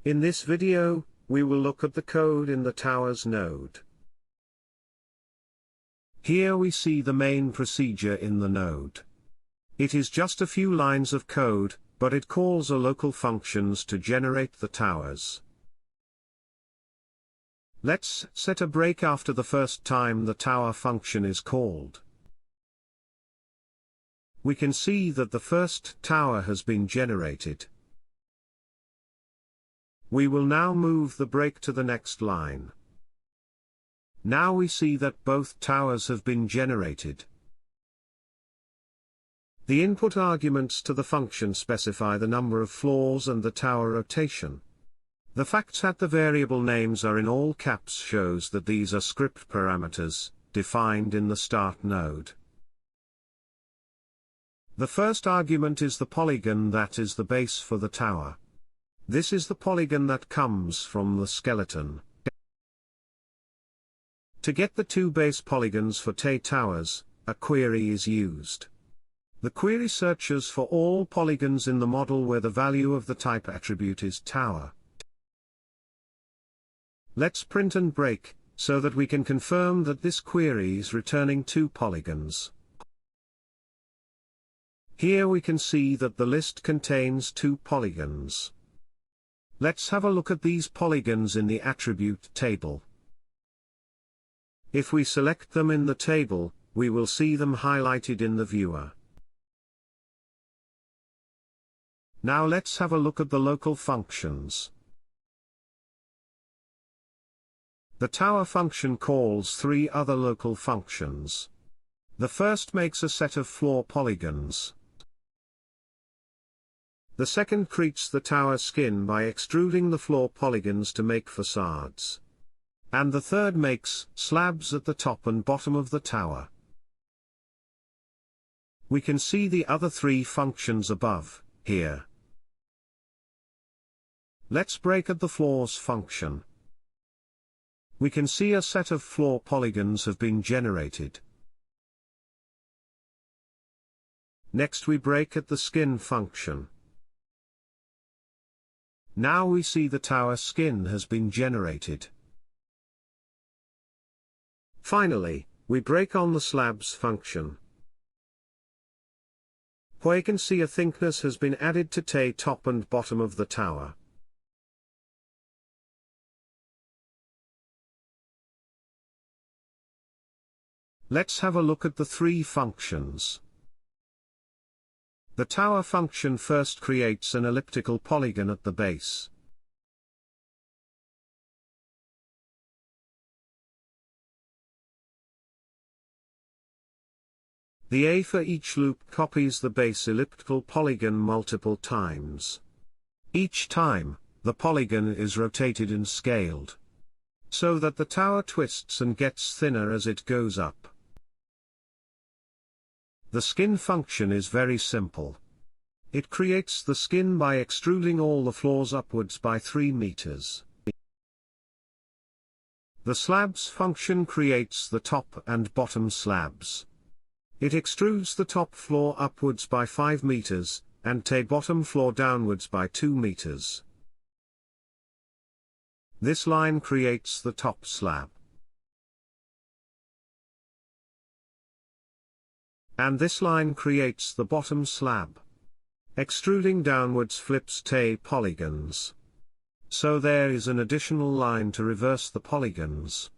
In this video, we will look at the code in the towers node. Here we see the main procedure in the node. It is just a few lines of code, but it calls a local functions to generate the towers. Let's set a break after the first time the tower function is called. We can see that the first tower has been generated. We will now move the break to the next line. Now we see that both towers have been generated. The input arguments to the function specify the number of floors and the tower rotation. The fact that the variable names are in all caps shows that these are script parameters, defined in the start node. The first argument is the polygon that is the base for the tower. This is the polygon that comes from the skeleton. To get the two base polygons for towers, a query is used. The query searches for all polygons in the model where the value of the type attribute is tower. Let's print and break, so that we can confirm that this query is returning two polygons. Here we can see that the list contains two polygons. Let's have a look at these polygons in the attribute table. If we select them in the table, we will see them highlighted in the viewer. Now let's have a look at the local functions. The tower function calls three other local functions. The first makes a set of floor polygons. The second creates the tower skin by extruding the floor polygons to make facades. And the third makes slabs at the top and bottom of the tower. We can see the other three functions above, here. Let's break at the floors function. We can see a set of floor polygons have been generated. Next we break at the skin function. Now we see the tower skin has been generated. Finally, we break on the slabs function. We can see a thickness has been added to top and bottom of the tower. Let's have a look at the three functions. The tower function first creates an elliptical polygon at the base. The A for each loop copies the base elliptical polygon multiple times. Each time, the polygon is rotated and scaled, so that the tower twists and gets thinner as it goes up. The skin function is very simple. It creates the skin by extruding all the floors upwards by 3 meters. The slabs function creates the top and bottom slabs. It extrudes the top floor upwards by 5 meters, and bottom floor downwards by 2 meters. This line creates the top slab. And this line creates the bottom slab. Extruding downwards flips polygons. So there is an additional line to reverse the polygons.